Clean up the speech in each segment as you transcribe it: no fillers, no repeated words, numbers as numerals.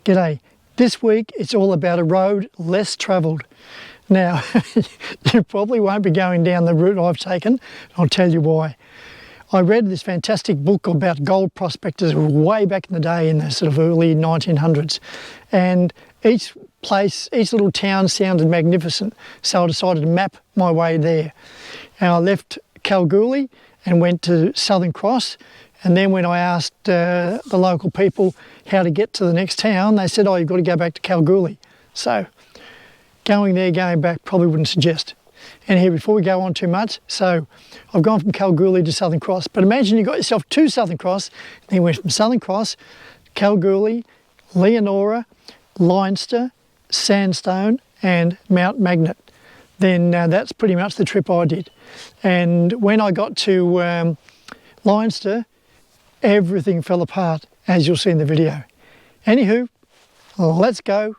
G'day. This week it's all about a road less travelled. Now, you probably won't be going down the route I've taken. I'll tell you why. I read this fantastic book about gold prospectors way back in the day in the sort of early 1900s. And each place, each little town sounded magnificent. So I decided to map my way there. And I left Kalgoorlie and went to Southern Cross. And then when I asked the local people how to get to the next town, they said, oh, you've got to go back to Kalgoorlie. So going there, going back, probably wouldn't suggest. And here, before we go on too much, so I've gone from Kalgoorlie to Southern Cross, but imagine you got yourself to Southern Cross, then you went from Southern Cross, Kalgoorlie, Leonora, Leinster, Sandstone and Mount Magnet. Then that's pretty much the trip I did. And when I got to Leinster, everything fell apart, as you'll see in the video. Anywho, let's go.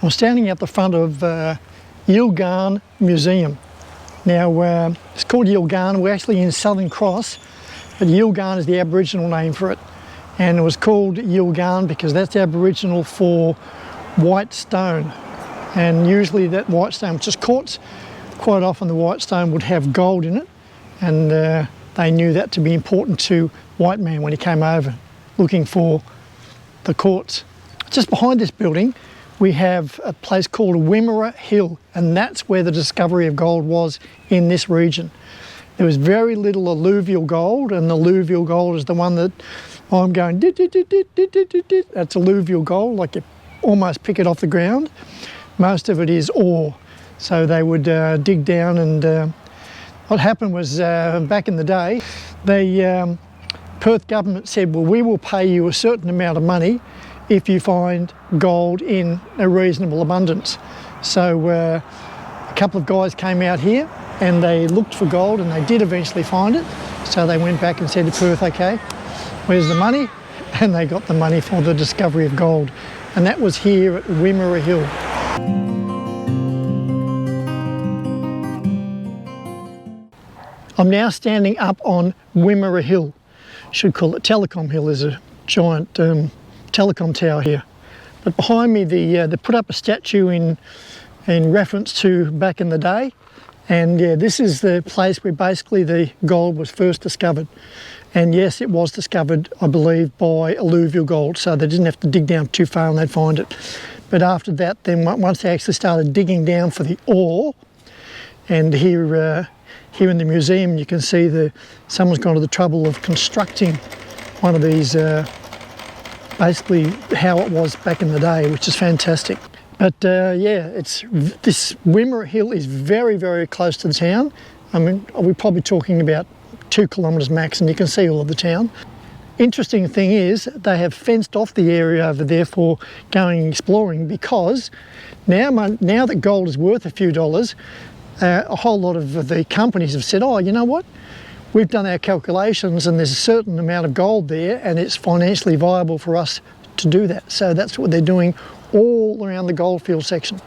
I'm standing at the front of Yilgarn Museum. Now, it's called Yilgarn. We're actually in Southern Cross, but Yilgarn is the Aboriginal name for it. And it was called Yilgarn because that's Aboriginal for white stone. And usually that white stone, which is quartz, quite often the white stone would have gold in it. And they knew that to be important to white man when he came over looking for the quartz. Just behind this building, we have a place called Wimmera Hill, and that's where the discovery of gold was in this region. There was very little alluvial gold, and the alluvial gold is the one that I'm going, that's alluvial gold, like you almost pick it off the ground. Most of it is ore. So they would dig down, and what happened was back in the day, the Perth government said, well, we will pay you a certain amount of money if you find gold in a reasonable abundance. So a couple of guys came out here and they looked for gold, and they did eventually find it. So they went back and said to Perth, okay, where's the money? And they got the money for the discovery of gold. And that was here at Wimmera Hill. I'm now standing up on Wimmera Hill. Should call it Telecom Hill. There's a giant telecom tower here. But behind me, they put up a statue in reference to back in the day. And yeah, this is the place where basically the gold was first discovered. And yes, it was discovered, I believe, by alluvial gold, so they didn't have to dig down too far and they'd find it. But after that, then once they actually started digging down for the ore, and here in the museum you can see someone's gone to the trouble of constructing one of these basically how it was back in the day, which is fantastic. But yeah, this Wimmera Hill is very, very close to the town. I mean, we're probably talking about 2 kilometres max, and you can see all of the town. Interesting thing is they have fenced off the area over there for going exploring, because now that gold is worth a few dollars, a whole lot of the companies have said, oh, you know what? We've done our calculations and there's a certain amount of gold there and it's financially viable for us to do that. So that's what they're doing all around the goldfield section.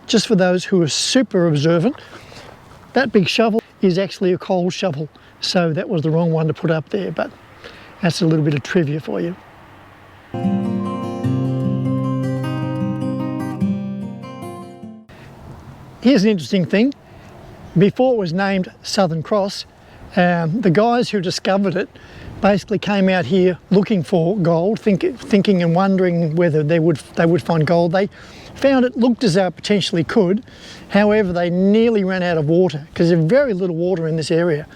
Just for those who are super observant, that big shovel is actually a coal shovel. So that was the wrong one to put up there, but that's a little bit of trivia for you. Here's an interesting thing. Before it was named Southern Cross, the guys who discovered it basically came out here looking for gold, thinking and wondering whether they would find gold. They found it looked as though it potentially could. However, they nearly ran out of water because there's very little water in this area.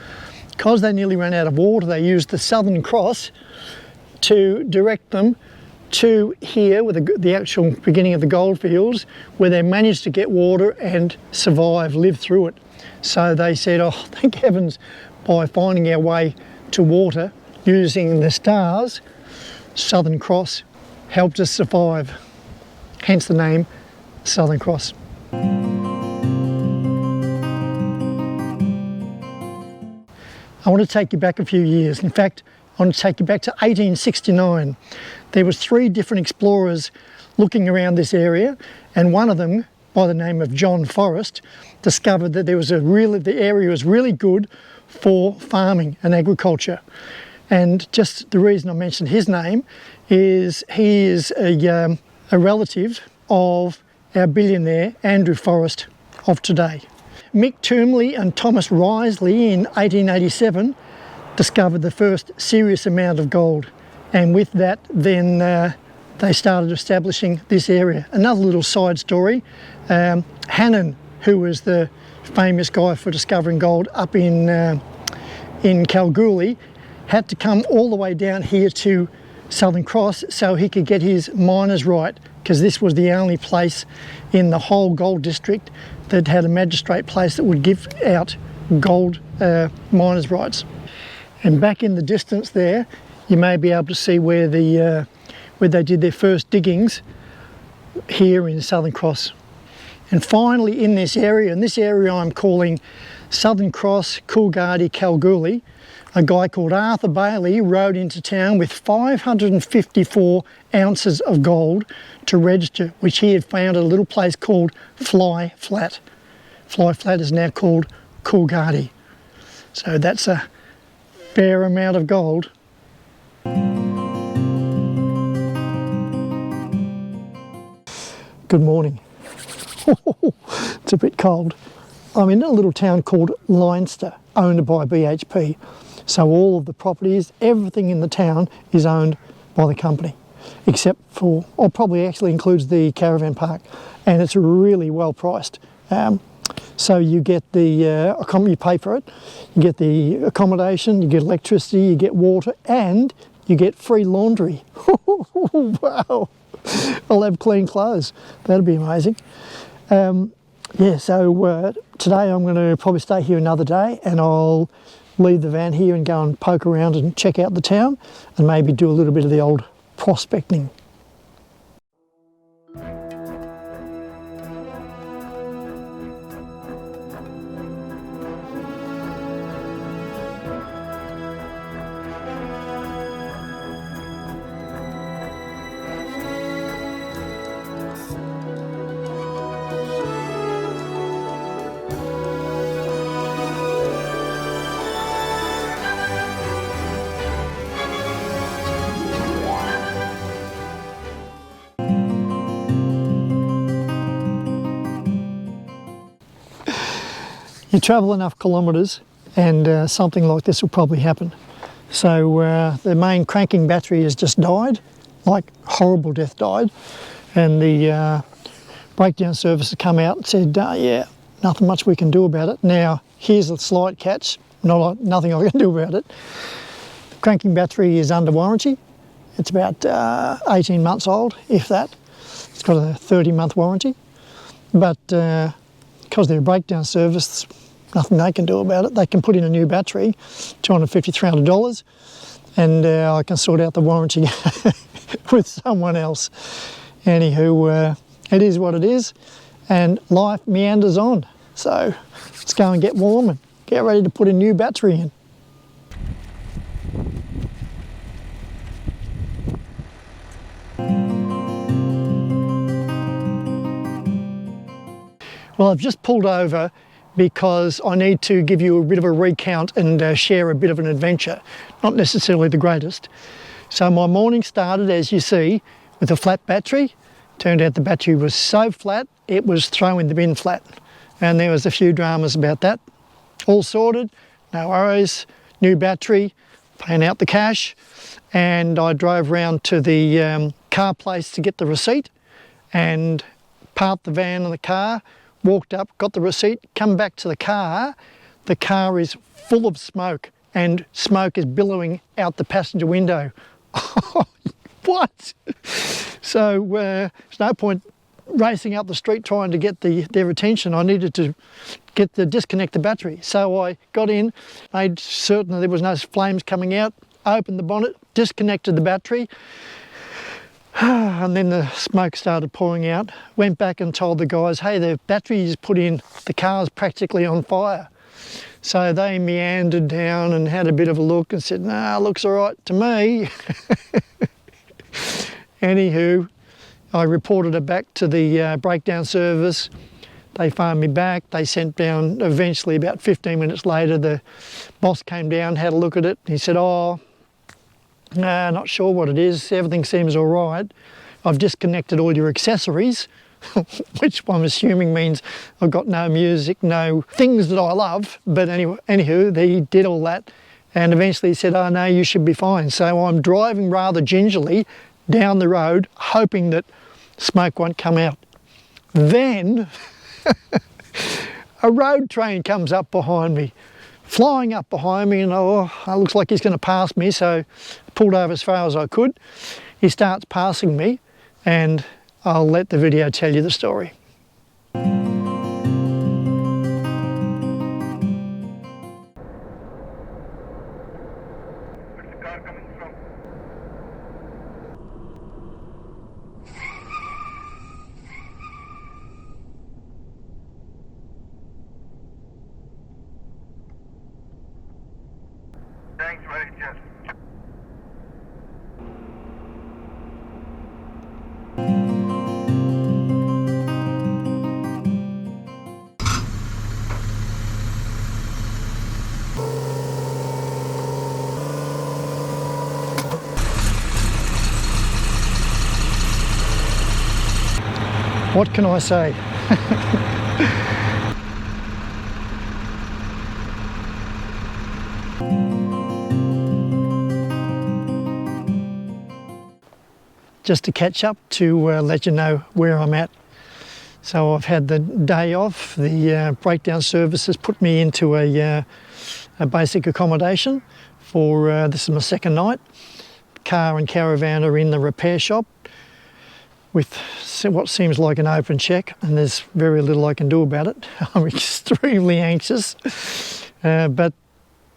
because they nearly ran out of water, they used the Southern Cross to direct them to here with the actual beginning of the goldfields, where they managed to get water and survive, live through it. So they said, oh, thank heavens, by finding our way to water using the stars, Southern Cross helped us survive. Hence the name Southern Cross. I want to take you back a few years. In fact, I want to take you back to 1869. There was 3 different explorers looking around this area, and one of them, by the name of John Forrest, discovered that the area was really good for farming and agriculture. And just the reason I mentioned his name is he is a relative of our billionaire Andrew Forrest of today. Mick Toomley and Thomas Risley in 1887 discovered the first serious amount of gold, and with that then they started establishing this area. Another little side story, Hannon, who was the famous guy for discovering gold up in Kalgoorlie, had to come all the way down here to Southern Cross so he could get his miners right, because this was the only place in the whole gold district that had a magistrate place that would give out gold miners' rights. And back in the distance there, you may be able to see where they did their first diggings here in Southern Cross. And finally in this area, I'm calling Southern Cross, Coolgardie, Kalgoorlie, a guy called Arthur Bailey rode into town with 554 ounces of gold to register, which he had found at a little place called Fly Flat. Fly Flat is now called Coolgardie. So that's a fair amount of gold. Good morning. It's a bit cold. I'm in a little town called Leinster, owned by BHP. So all of the properties, everything in the town is owned by the company, except for, or probably actually includes the caravan park, and it's really well priced. So you get the, you pay for it, you get the accommodation, you get electricity, you get water, and you get free laundry. Wow, I'll have clean clothes. That'll be amazing. Yeah, so today I'm going to probably stay here another day, and I'll leave the van here and go and poke around and check out the town and maybe do a little bit of the old prospecting. You travel enough kilometres and something like this will probably happen. So the main cranking battery has just died, like horrible death died, and the breakdown service has come out and said, yeah, nothing much we can do about it. Now, here's a slight catch, nothing I can do about it. The cranking battery is under warranty. It's about 18 months old, if that. It's got a 30-month warranty, but because they're a breakdown service, nothing they can do about it. They can put in a new battery, $250, $300, and I can sort out the warranty with someone else. Anywho, it is what it is, and life meanders on. So let's go and get warm and get ready to put a new battery in. Well, I've just pulled over because I need to give you a bit of a recount and share a bit of an adventure, not necessarily the greatest. So my morning started, as you see, with a flat battery. Turned out the battery was so flat, it was throw in the bin flat. And there was a few dramas about that. All sorted, no worries, new battery, paying out the cash. And I drove round to the car place to get the receipt and parked the van and the car, walked up, got the receipt, come back to the car is full of smoke and smoke is billowing out the passenger window. What? So there's no point racing up the street trying to get their attention. I needed to disconnect the battery. So I got in, made certain that there was no flames coming out, opened the bonnet, disconnected the battery, and then the smoke started pouring out. Went back and told the guys, hey, the battery's put in, the car's practically on fire. So they meandered down and had a bit of a look and said, nah, looks all right to me. Anywho, I reported it back to the breakdown service. They phoned me back. They sent down, eventually about 15 minutes later, the boss came down, had a look at it. He said, oh, no, not sure what it is. Everything seems all right. I've disconnected all your accessories, which I'm assuming means I've got no music, no things that I love. But anyway, anywho, he did all that. And eventually he said, oh no, you should be fine. So I'm driving rather gingerly down the road, hoping that smoke won't come out. Then a road train comes up behind me, flying up behind me, and oh, it looks like he's going to pass me, so I pulled over as far as I could. He starts passing me, and I'll let the video tell you the story. Where's the car coming from? Thanks, very much. What can I say? Just to catch up, to let you know where I'm at. So I've had the day off. The breakdown service has put me into a basic accommodation for, this is my second night. Car and caravan are in the repair shop with what seems like an open check, and there's very little I can do about it. I'm extremely anxious, but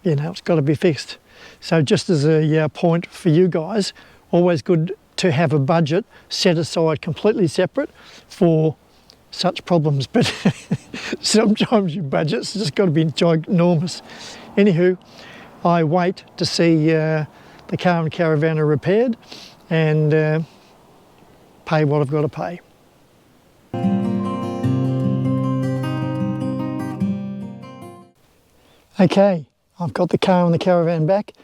you know, it's got to be fixed. So just as a point for you guys, always good to have a budget set aside completely separate for such problems, but sometimes your budget's just got to be ginormous. Anywho, I wait to see the car and caravan are repaired and pay what I've got to pay. Okay, I've got the car and the caravan back.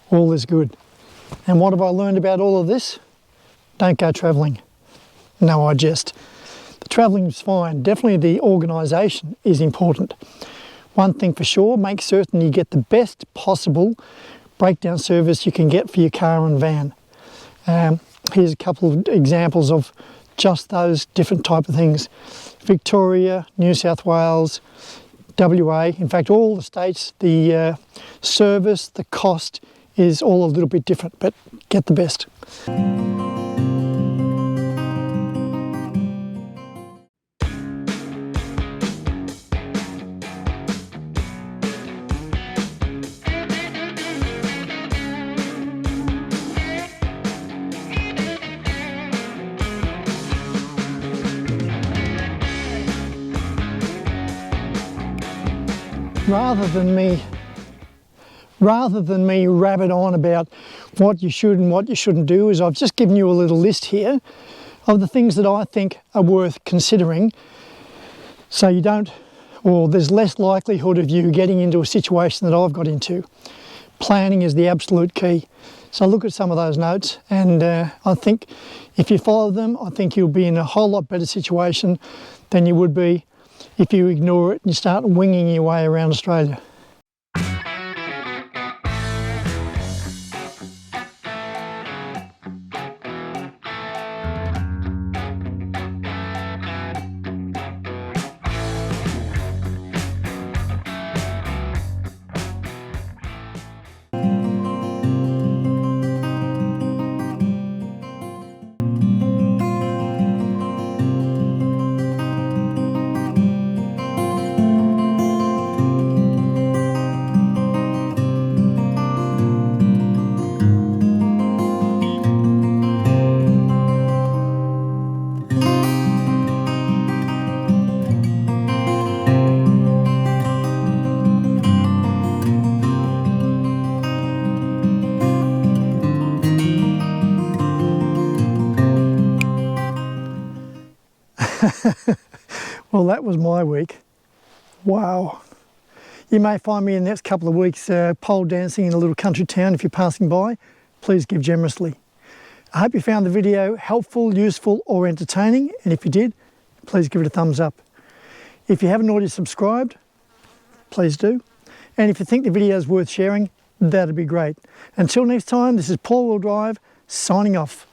All is good. And what have I learned about all of this? Don't go travelling. No, I jest. The travelling is fine. Definitely the organisation is important. One thing for sure, make certain you get the best possible breakdown service you can get for your car and van. Here's a couple of examples of just those different type of things. Victoria, New South Wales, WA, in fact all the states, the service, the cost is all a little bit different, but get the best. Rather than me rabbit on about what you should and what you shouldn't do, is I've just given you a little list here of the things that I think are worth considering, so you don't, or there's less likelihood of you getting into a situation that I've got into. Planning is the absolute key. So look at some of those notes, and I think if you follow them, I think you'll be in a whole lot better situation than you would be if you ignore it and you start winging your way around Australia. Well, that was my week. Wow. You may find me in the next couple of weeks pole dancing in a little country town. If you're passing by, please give generously. I hope you found the video helpful, useful or entertaining, and if you did, please give it a thumbs up. If you haven't already subscribed, please do. And if you think the video is worth sharing, that'd be great. Until next time, this is Paul Wheel Drive signing off.